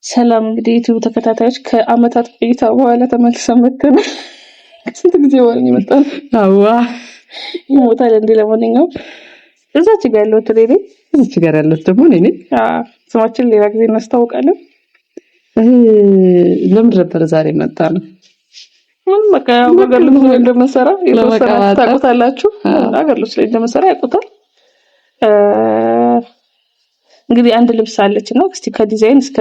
ሰላም እንግዲህ ዩቲዩብ ተከታታዮች ከአመታት ቆይታ በኋላ ተመልሰን መጥተናል። ስንት ጊዜ በኋላ ነው የመጣነው? አዋ ይሞታል እንዴ? ለማንኛውም እዛች ጋር ያለው ትሬዲ እዛች ጋር ያለው ደግሞ እኔ ስማችን ሌላ ጊዜ እናስታውቃለን። ለምን ነበር ዛሬ መጣነው? በቃ ሀገር ልብስ ላይ እንደምንሰራ ታውቁታላችሁ። ሀገር ልብስ ላይ እንደምንሰራ ያውቁታል። እንግዲህ አንድ ልብስ አለችና እስቲ ከዲዛይን እስከ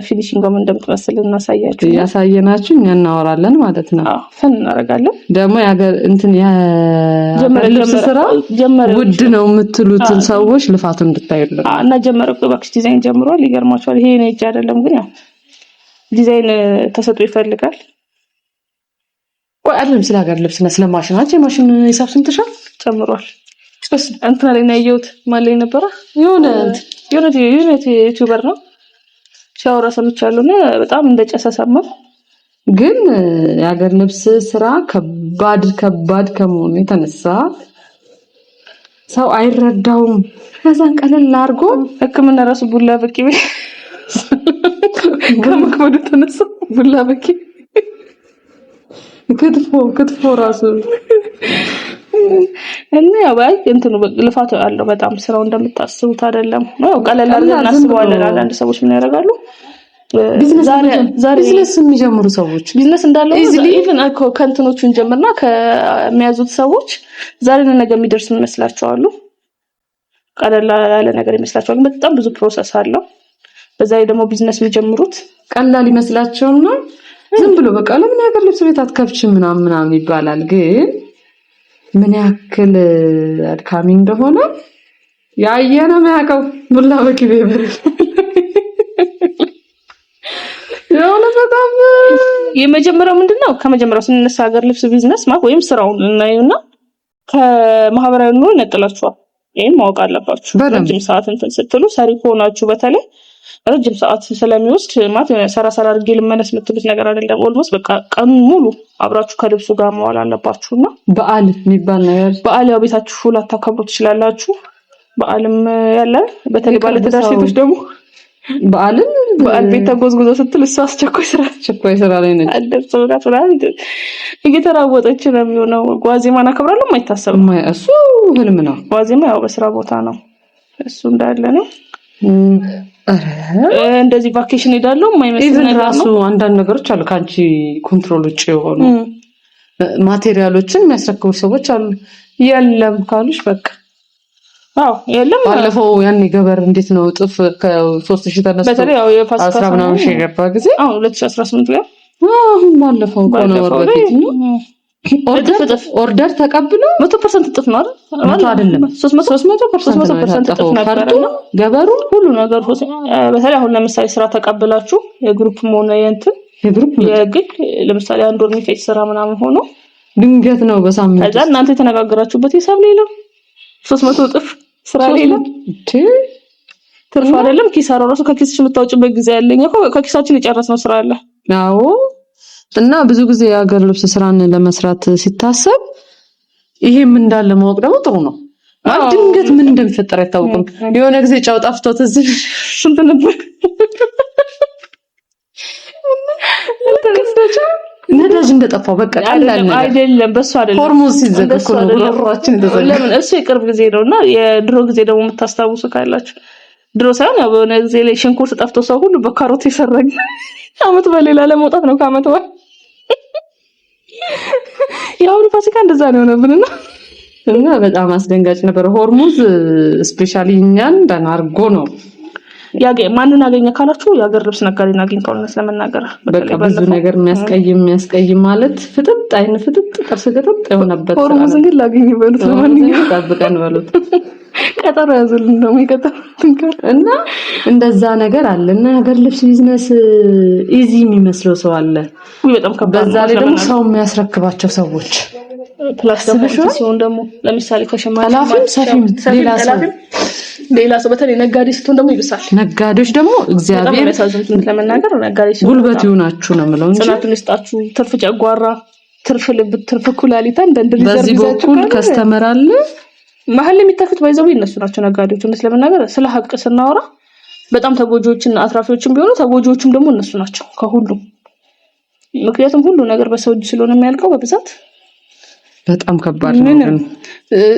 ፊኒሺንግ ጋር እንደምትመስል እናሳያችሁ። ያሳየናችሁ እኛ እናወራለን ማለት ነው። ፈን እናደርጋለን። ደግሞ ያገር እንትን ልብስ ስራ ውድ ነው የምትሉትን ሰዎች ልፋቱን እንድታዩልን እና ጀመረ ባክስ ዲዛይን ጀምሯል። ይገርማችኋል። ይሄ ነው እጅ አይደለም ግን ያው ዲዛይን ተሰጥቶ ይፈልጋል። ቆይ አይደለም ስለ ሀገር ልብስና ስለ ማሽናቸው የማሽን ሂሳብ ስንትሻ ጨምሯል። እንትና ላይ ነው ያየሁት። ማን ላይ ነበረ? የሆነ ዩቲዩበር ነው ሲያወራ ሰምቻለሁና በጣም እንደጨሰ ሰማሁ። ግን የሀገር ልብስ ስራ ከባድ ከመሆኑ የተነሳ ሰው አይረዳውም። ከዛን ቀለል አድርጎ ሕክምና ራሱ ቡላ በቂ ከመክበዱ ተነሳ ቡላ በቂ ክትፎ ራሱ እና ያው እንትኑ ልፋት አለው በጣም ስራው እንደምታስቡት አይደለም። ያው ቀለል አድርገን እናስበዋለን። አንዳንድ ሰዎች ምን ያደርጋሉ? ቢዝነስ የሚጀምሩ ሰዎች ቢዝነስ እንዳለው ኢቭን ከእንትኖቹን ጀምርና ከሚያዙት ሰዎች ዛሬ ነገ የሚደርስ ይመስላቸዋል። ቀለል ያለ ነገር ይመስላቸዋል። በጣም ብዙ ፕሮሰስ አለው። በዛ ላይ ደግሞ ቢዝነስ የሚጀምሩት ቀላል ይመስላቸውና ዝም ብሎ በቃ ለምን ሀገር ልብስ ቤት አትከፍችም ምናምን ይባላል። ግን ምን ያክል አድካሚ እንደሆነ ያየነው ያውቀው ቡላ በቂቤ በር ያው በጣም የመጀመሪያው ምንድነው? ከመጀመሪያው ስንነሳ ሀገር ልብስ ቢዝነስ ወይም ስራውን እናዩና ከማህበራዊ ኑሮ ነጥላችኋል። ይሄን ማወቅ አለባችሁ። ረጅም ሰዓት እንትን ስትሉ ሰሪ ሆናችሁ በተለይ ረጅም ሰዓት ስለሚወስድ ማለት ሰራ አድርጌ ልመነስ የምትሉት ነገር አይደለም። ኦልሞስት በቃ ቀን ሙሉ አብራችሁ ከልብሱ ጋር መዋል አለባችሁና በዓል የሚባል ነገር በዓል ያው ቤታችሁ ሁሉ አታከብሩ ትችላላችሁ። በዓልም ያለ በተለይ ባለ ትዳር ሴቶች ደግሞ በዓል ቤት ተጎዝጉዞ ስትል እሱ አስቸኳይ ስራ ላይ ነች። አደረሰውና እየተራወጠች ነው የሚሆነው። ዋዜማን አከብራለሁ አይታሰብም። እሱ ህልም ነው። ዋዜማ ያው በስራ ቦታ ነው። እሱ እንዳለ ነው። እንደዚህ ቫኬሽን ሄዳለሁ የማይመስል ነገር ራሱ አንዳንድ ነገሮች አሉ ካንቺ ኮንትሮል ውጪ የሆኑ ማቴሪያሎችን የሚያስረክቡ ሰዎች አሉ። የለም ካሉሽ በቃ የለም። ባለፈው ያኔ ገበር እንዴት ነው ጥፍ ከ3000 ተነስቶ በተለይ ያው የፋሲካ 10 ምናምን ሺህ ገባ ጊዜ 2018 ላይ ባለፈው በፊት ነው ኦርደር ተቀብሎ 100% ጥፍ ነው አይደል? 300% ጥፍ ነበር ነው ገበሩ ሁሉ ነገር። በተለይ አሁን ለምሳሌ ስራ ተቀብላችሁ የግሩፕ ሆነ የግል ለምሳሌ አንድ ወር የሚፈጅ ስራ ምናምን ሆኖ ድንገት ነው በሳምንት ከዛ እናንተ የተነጋገራችሁበት ሂሳብ ሌላ 300 ጥፍ ስራ ሌላ ትርፍ አይደለም። ኪሳራው ራሱ ከኪስሽ የምታወጭበት ጊዜ ያለኝ እኮ ከኪሳችን የጨረስነው ስራ አለ። አዎ እና ብዙ ጊዜ የሀገር ልብስ ስራን ለመስራት ሲታሰብ ይሄም እንዳለ ማወቅ ደግሞ ጥሩ ነው። ማለት ድንገት ምን እንደሚፈጠር አይታወቅም። የሆነ ጊዜ ጫው ጠፍቶት እዚህ ስንት ነበር ነዳጅ እንደጠፋው በቃ ቀላል አይደለም። በሱ አይደለም ሆርሞን ሲዘገኩ ነው ራችን ተዘጋ። ለምን እሱ የቅርብ ጊዜ ነውና የድሮ ጊዜ ደግሞ የምታስታውሱ ካላችሁ ድሮ ሳይሆን ያው በሆነ ጊዜ ላይ ሽንኩርት ጠፍቶ ሰው ሁሉ በካሮት ይሰረግ አመት በሌላ ለመውጣት ነው ከአመት በኋላ ያው ፋሲካ እንደዛ ነው የሆነብንና እና በጣም አስደንጋጭ ነበር። ሆርሙዝ ስፔሻሊ እኛን እንዳናርጎ ነው ማንን አገኘ ካላችሁ የሀገር ልብስ ነጋዴን አግኝተው ነው ስለመናገር በቃ ብዙ ነገር የሚያስቀይም ማለት ፍጥጥ ጥርስ ገጥጥ የሆነበት ሆርሙዝ ግን ላገኝ በሉት ለማንኛውም ታብቀን በሉት ቀጠሮ ያዘልን ነው የሚቀጠሩት እና እንደዛ ነገር አለና ሀገር ልብስ ቢዝነስ ኢዚ የሚመስለው ሰው አለ። በጣም ከባድ በዛ ላይ ደግሞ ሰው የሚያስረክባቸው ሰዎች ፕላስ ደግሞ ለምሳሌ ከሸማች ሌላ ሰው በተለይ ነጋዴ ስትሆን ደግሞ ይብሳል። ነጋዴዎች ደግሞ እግዚአብሔር ለመናገር ነጋዴ ጉልበት ይሆናችሁ ነው የምለው እንጂ ጽናቱን ይስጣችሁ። ትርፍ ጨጓራ፣ ትርፍ ልብ፣ ትርፍ ኩላሊት አንድ በዚህ በኩል ከስተመር አለ መሀል የሚታፈት ባይዘው እነሱ ናቸው ነጋዴዎች። ለመናገር ስለ ሀቅ ስናወራ በጣም ተጎጂዎችና አትራፊዎችም ቢሆኑ ተጎጂዎችም ደግሞ እነሱ ናቸው ከሁሉም። ምክንያቱም ሁሉ ነገር በሰው እጅ ስለሆነ የሚያልቀው በብዛት በጣም ከባድ ነው። ግን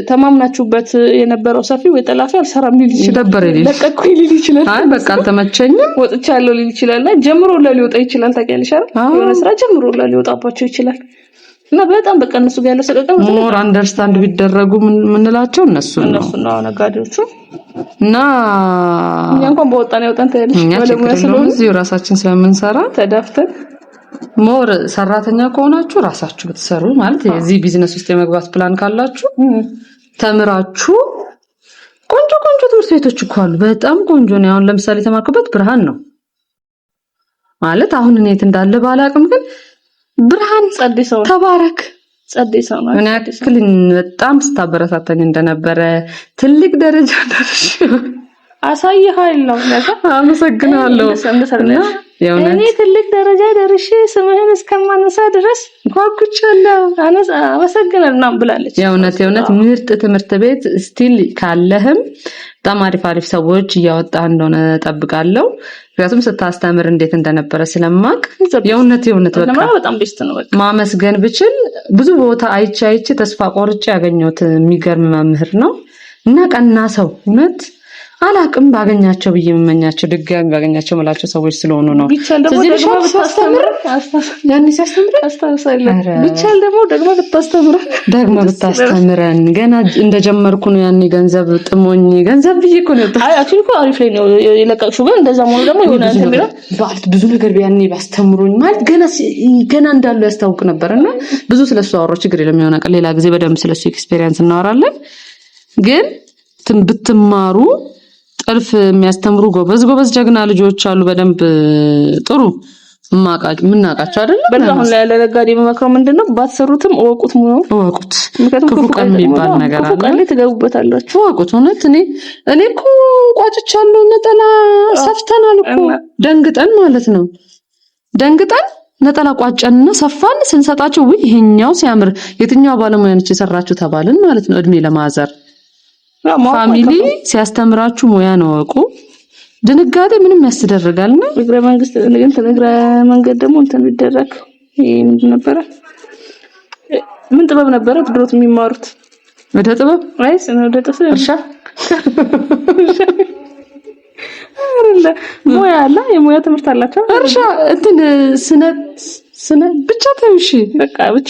ተማምናችሁበት የነበረው ሰፊው የጠላፊ አልሰራም ሊል ይችላል፣ ለቀቁኝ ሊል ይችላል፣ አይ በቃ አልተመቸኝም ወጥቻለሁ ሊል ይችላል፣ ጀምሮ ሊወጣ ይችላል። ታውቂያለሽ አይደል? የሆነ ስራ ጀምሮ ሊወጣባቸው ይችላል። እና በጣም በቃ እነሱ ጋር ያለው ሰቀቀም ሞር አንደርስታንድ ቢደረጉ ምንላቸው እነሱ ነው ነጋዴዎቹ። እና እኛ እንኳን በወጣን ያወጣን ታያለሽ ባለሙያ ስለሆነ እዚሁ ራሳችን ስለምንሰራ ተዳፍተን ሞር ሰራተኛ ከሆናችሁ ራሳችሁ ብትሰሩ ማለት የዚህ ቢዝነስ ውስጥ የመግባት ፕላን ካላችሁ ተምራችሁ ቆንጆ ትምህርት ቤቶች እኮ አሉ። በጣም ቆንጆ ነው። አሁን ለምሳሌ ተማርኩበት ብርሃን ነው ማለት አሁን እኔት እንዳለ ባላቅም ግን ብርሃን ጸደሰው ተባረክ ጸደሰው ነው። እኔ አክል በጣም ስታበረታተኝ እንደነበረ ትልቅ ደረጃ ደርሽ አሳይሃለሁ ነገር አመሰግናለሁ። እኔ ትልቅ ደረጃ ደርሼ ስምህን እስከማነሳ ድረስ ጓጉቻለሁ። አመሰግናለሁ ብላለች። የእውነት ምርጥ ትምህርት ቤት ስቲል ካለህም በጣም አሪፍ ሰዎች እያወጣህ እንደሆነ ጠብቃለሁ። ምክንያቱም ስታስተምር እንዴት እንደነበረ ስለማቅ የእውነት በጣም ቤስት ነው። በቃ ማመስገን ብችል ብዙ ቦታ አይቼ ተስፋ ቆርጬ ያገኘሁት የሚገርም መምህር ነው እና ቀና ሰው እውነት አላቅም ባገኛቸው ብዬ የምመኛቸው ድጋሚ ባገኛቸው መላቸው ሰዎች ስለሆኑ ነው። ቢቻል ደግሞ ብታስተምረን ገና እንደጀመርኩ ነው ያኔ ገንዘብ ጥሞኝ ገንዘብ ብዬ እኮ ነው። አይ አክቹሊ እኮ አሪፍ ላይ ነው የለቀቅሽው። ግን እንደዛ ሆኖ ደግሞ የሆነ እንትን ቢራ ብዙ ነገር ያኔ ባስተምሩኝ ማለት ገና እንዳለው ያስታውቅ ነበርና ብዙ ስለሱ አወራሁ። ችግር የለም የሆነ ቀን ሌላ ጊዜ በደንብ ስለሱ ኤክስፒሪየንስ እናወራለን። ግን ብትማሩ ጥልፍ የሚያስተምሩ ጎበዝ ጀግና ልጆች አሉ። በደንብ ጥሩ ምናቃቸው አይደል? በዛው ላይ ለነጋዴ መመክረው ምንድነው ባትሰሩትም እወቁት። ምክንያቱም ክፉ ቀን የሚባል ነገር አለ። ቀን ላይ ትገቡበታላችሁ። እወቁት። እውነት እኔ እኮ ቋጭቻለሁ። ነጠላ ሰፍተናል እኮ ደንግጠን ማለት ነው። ነጠላ ቋጨንና ሰፋን ስንሰጣቸው ይሄኛው ሲያምር የትኛው ባለሙያ ነች የሰራችሁ ተባልን ማለት ነው። እድሜ ለማዘር ፋሚሊ ሲያስተምራችሁ ሙያ ነው ወቁ። ድንጋጤ ምንም ያስደርጋልና እግረ መንገድ ደግሞ እንትን ቢደረግ ይሄ ምንድን ነበረ? ምን ጥበብ ነበረ ድሮት የሚማሩት? ወደ ጥበብ ወይስ ወደ ጥበብ እርሻ አይደለ? ሙያ አለ፣ የሙያ ትምህርት አላቸው። እርሻ እንትን ስነ ብቻ ተውሺ በቃ ብቻ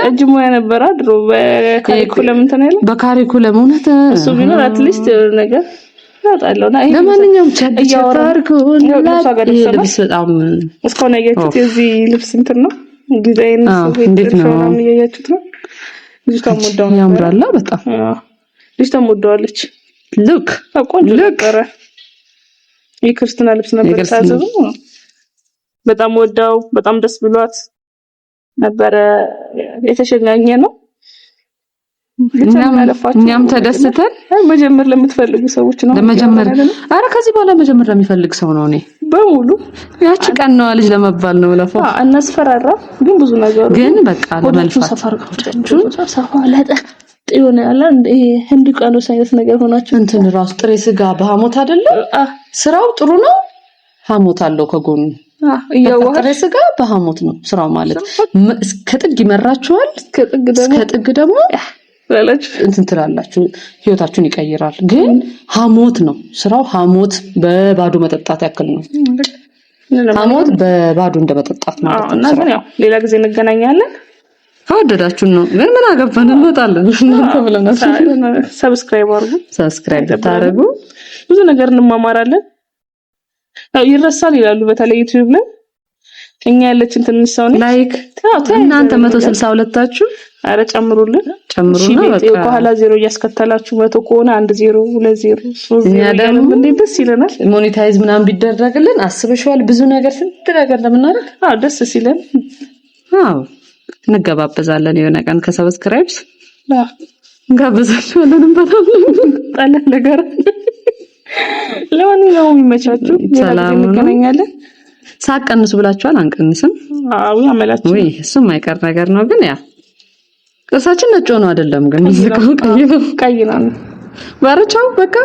እጅ ሙያ ነበረ ድሮ በካሪኩለም እንትን ያለ በካሪኩለም እውነት እሱ ቢኖር አትሊስት ነገር ያጣለውና ይሄ ለማንኛውም ልብስ በጣም እስካሁን ያያችሁት የዚህ ልብስ እንትን ነው ዲዛይን እንዴት ነው ያያችሁት ነው። ልጅቷም ወዳው ያምራል በጣም ልጅቷም ወዳዋለች። ሉክ ቆንጆ ነበረ። የክርስትና ልብስ ነበር ታዘዙ። በጣም ወዳው በጣም ደስ ብሏት ነበረ የተሸኛኘ ነው። እኛም ተደስተን መጀመር ለምትፈልጉ ሰዎች ነው ለመጀመር። አረ ከዚህ በኋላ መጀመር ለሚፈልግ ሰው ነው። እኔ በሙሉ ያቺ ቀን ነው ልጅ ለመባል ነው ለፈው እናስፈራራ። ግን ብዙ ነገር ግን በቃ ለመልፋት ሰፋለጠ የሆነ ያለ ይሄ ህንድ ቃኖስ አይነት ነገር ሆናችሁ እንትን ራስ ጥሬ ስጋ በሐሞት አይደለ? ስራው ጥሩ ነው። ሐሞት አለው ከጎኑ ጥሬ ስጋ በሐሞት ነው ስራው ማለት እስከ ጥግ ይመራችኋል። እስከ ጥግ ደግሞ እንትን ትላላችሁ፣ ህይወታችሁን ይቀይራል። ግን ሐሞት ነው ስራው። ሐሞት በባዶ መጠጣት ያክል ነው። ሐሞት በባዶ እንደመጠጣት ማለት ነው። እና ግን ያው ሌላ ጊዜ እንገናኛለን። ከወደዳችሁን ነው። ግን ምን አገባን እንወጣለን። እናንተ ብለናል። ሰብስክራይብ ታረጉ ብዙ ነገር እንማማራለን። ይረሳል ይላሉ በተለይ ዩቲዩብ ላይ እኛ ያለችን ትንሽ ሰው ነች። ላይክ እናንተ 162ታችሁ አረ ጨምሩና በቃ ከኋላ 0 እያስከተላችሁ 100 ከሆነ 10 20 30 ደግሞ ደስ ይለናል። ሞኔታይዝ ምናምን ቢደረግልን አስበሽዋል? ብዙ ነገር ስንት ነገር ለምናረግ ደስ ሲለን እንገባበዛለን። የሆነ ቀን ከሰብስክራይብስ እንጋብዛችኋለን። በጣም ጣለ ነገር ለማንኛውም ይመቻችሁ። ሰላም እንገናኛለን። ሳቀንሱ ብላችኋል። አንቀንስም። ያመላችሁ እሱም አይቀር ነገር ነው። ግን ያ ቅርሳችን ነጭ ሆኖ አይደለም። ግን ቀይ ነው። ቀይ ነው። ባረቻው በቃ